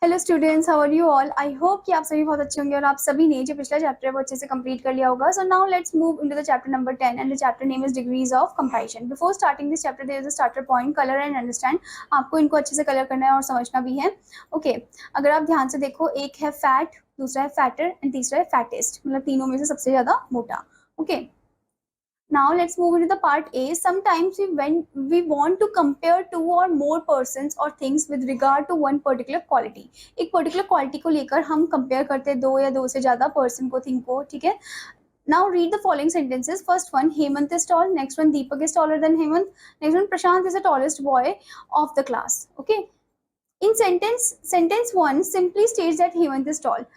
Hello students, how are you all. I hope कि आप सभी बहुत अच्छे होंगे और आप सभी ने जो पिछला चैप्टर है वो अच्छे से कंप्लीट कर लिया होगा। So now let's move into the chapter number 10 and the chapter name is degrees of comparison. Before starting this chapter there is a starter point, colour and understand. आपको इनको अच्छे से कलर करना है और समझना भी है। ओके अगर आप ध्यान से देखो, एक है फैट, दूसरा है फैटर एंड तीसरा है फैटेस्ट, मतलब तीनों में से सबसे ज्यादा मोटा। Okay, now let's move into the part A. Sometimes when we want to compare two or more persons or things with regard to one particular quality, एक particular quality को लेकर हम compare करते हैं दो या दो से ज्यादा person को, thing को, ठीक है। Now read the following sentences. First one, Hemant is tall. Next one, Deepak is taller than Hemant. Next one, Prashant is the tallest boy of the class. Okay. In sentence one simply states that Hemant is tall.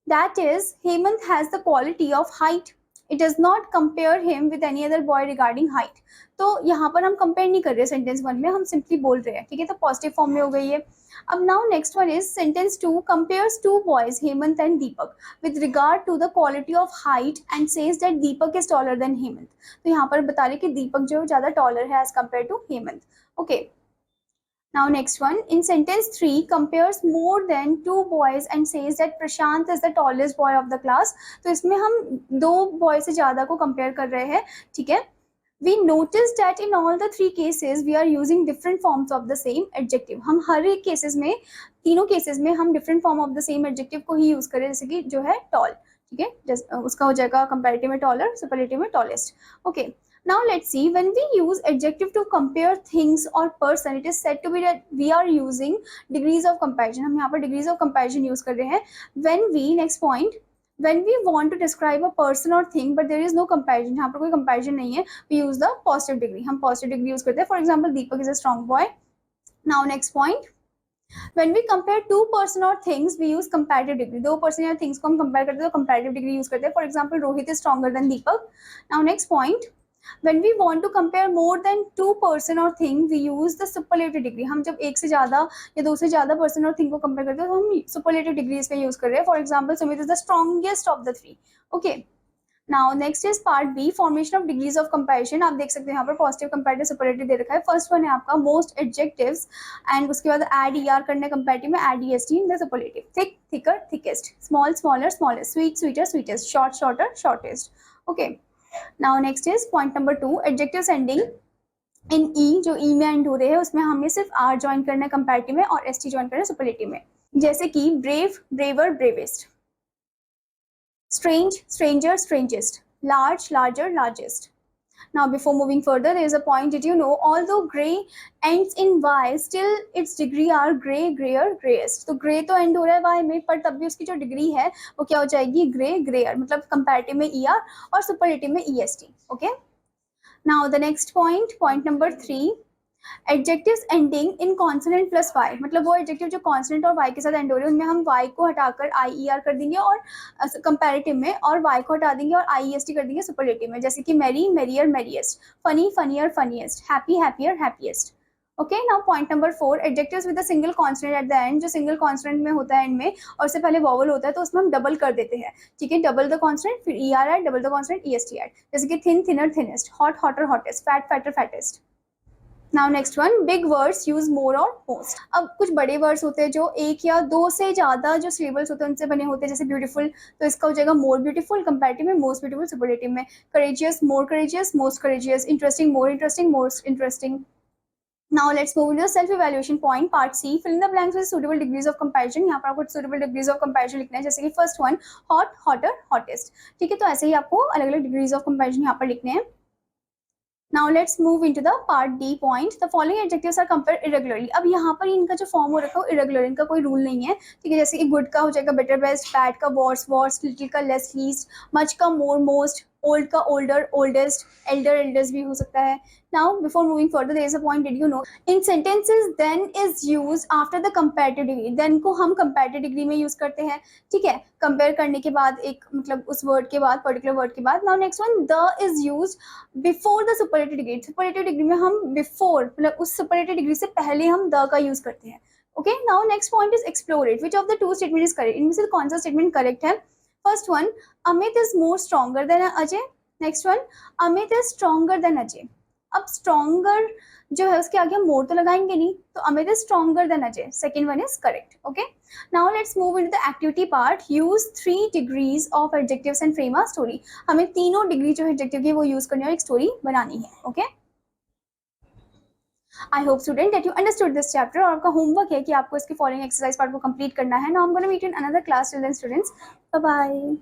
That is, Hemant has the quality of height. It does not compare him with any other boy regarding height. तो यहाँ पर हम compare नहीं कर रहे sentence one में, हम simply बोल रहे हैं, ठीक है। तो पॉजिटिव फॉर्म में हो गई है। अब now next one is sentence to compares two boys Hemant and Deepak with regard to the quality of height and says that Deepak is taller than Hemant. तो यहाँ पर बता रहे कि दीपक जो ज्यादा टॉलर है as compare to Hemant. Okay, now next one, in sentence 3 compares more than two boys and says that Prashant is the tallest boy of the class. तो इसमें हम दो बॉय से ज्यादा को कंपेयर कर रहे हैं, ठीक है। We notice that in all the three cases we are using different forms of the same adjective. हम हर एक केसेस में, तीनों केसेस में हम different form of the same adjective को ही यूज करें, जैसे कि जो है tall, ठीक है। उसका हो जाएगा comparative में taller, superlative में tallest. Okay. Now let's see, when we use adjective to compare things or person, it is said to be that we are using degrees of comparison. हम यहाँ पर degrees of comparison use कर रहे हैं। When we, next point, when we want to describe a person or thing but there is no comparison, यहाँ पर कोई comparison नहीं है, we use the positive degree. हम positive degree use करते हैं। For example, Deepak is a strong boy. Now next point, when we compare two person or things we use comparative degree. दो person या things को हम compare करते हैं तो comparative degree use करते हैं। For example, Rohit is stronger than Deepak. Now next point, when we want to compare more than two person or thing we use the superlative degree. हम जब एक से ज्यादा या दो से ज्यादा person और thing को compare करते हैं तो हम superlative degree इसमें use कर रहे हैं। For example, Sumit is the strongest of the three. Okay. Now next is part B, formation of degrees of comparison. आप देख सकते हैं यहाँ पर positive, comparative, superlative दे रखा है। First one है आपका most adjectives and उसके बाद add er करना है comparative में, add est in the superlative. Thick, thicker, thickest. Small, smaller, smallest. Sweet, sweeter, sweetest. Short, shorter, shortest. Okay. Now next is point number 2, adjectives ending in e, जो e में and हो रहे हैं उसमें हमें सिर्फ r ज्वाइन करना है कंपैरेटिव में और st ज्वाइन करना है सुपरलेटिव में, जैसे कि brave, braver, bravest, strange, stranger, strangest, large, larger, largest. Now before moving further, there is a point. Did you know although gray ends in y, still its degree are gray, grayer, grayest. तो gray तो end हो रहा है y में, पर तब भी उसकी जो डिग्री है वो क्या हो जाएगी, gray, grayer, मतलब comparative में er और superlative में est. Okay. Now the next point, point number 3, adjectives ending in consonant plus Y, मतलब वो एडजेक्टिव जो कॉन्सोनेंट और वाई के साथ एंड हो रहे हैं उनमें हम वाई को हटाकर आई ई आर कर देंगे और कंपैरेटिव में, और वाई को हटा देंगे और आई ई एस टी कर देंगे सुपरलेटिव में, जैसे कि merry, merrier, merriest, funny, funnier, funniest, happy, happier, happiest. Okay, now point number 4, adjectives with a single consonant at the end, जो सिंगल कॉन्सोनेंट में होता है एंड में और उससे पहले वॉवल होता है तो उसमें हम डबल कर देते हैं, ठीक है। डबल द कॉन्सोनेंट, फिर E R add, double the consonant, E S T add, जैसे कि thin, thinner, thinnest, hot, hotter, hottest, fat, fatter, fattest. Now next one, big words use more और मोस्ट। अब कुछ बड़े वर्ड्स होते हैं जो एक या दो से ज्यादा जो सिलेबल्स होते हैं उनसे बने होते हैं, जैसे ब्यूटीफुल, तो इसका हो जाएगा मोर ब्यूटीफुल, कंपैरेटिव में मोस्ट ब्यूटीफुल, सुपरलेटिव में courageous, more courageous, most courageous, interesting, more interesting, most interesting. Now let's move into the self evaluation point, part C, fill in the blanks with suitable degrees of comparison. यहाँ पर आपको suitable degrees of comparison लिखना है, जैसे कि first one hot, hotter, hottest, ठीक है। तो ऐसे ही आपको अलग अलग degrees of comparison यहाँ पर लिखने हैं। Now let's move into the part D point. The following adjectives are compared irregularly. अब यहाँ पर इनका जो फॉर्म हो रखा है irregular, इनका कोई रूल नहीं है, ठीक है। जैसे कि गुड का हो जाएगा better, best, bad का worse, worst, little का less, least, much का more, most, old का older, oldest, elder, eldest भी हो सकता है। Now before moving further, there is a point. Did you know in sentences then is used after the comparative degree. Then को हम comparative degree में use करते हैं, ठीक है। कंपेयर करने के बाद एक, मतलब उस वर्ड के बाद, पर्टिकुलर वर्ड के बाद। Now next one, the is use before the superlative degree. Superlative degree में हम बिफोर, मतलब उस सुपरलेटिव डिग्री से पहले हम द का यूज करते हैं। Okay, now next point is explore it. Which of the two statement is correct, इनमें से कौन सा स्टेटमेंट करेक्ट है। First one, Amit is more stronger than Ajay. Next one, Amit is stronger than Ajay. अब स्ट्रॉन्गर जो है उसके आगे हम मोर तो लगाएंगे नहीं, तो Amit is stronger than Ajay, second one is correct. Okay, now let's move into the activity part. Use 3 degrees of adjectives and frame a story. हमें तीनों डिग्री जो एडजेक्टिव की वो यूज करनी है और एक स्टोरी बनानी है. Okay, I hope student that you understood this chapter. और आपका होमवर्क है कि आपको इसके फॉलोइंग एक्सरसाइज पार्ट को कंप्लीट करना है. Now I am gonna meet in another class. Till then students, bye bye.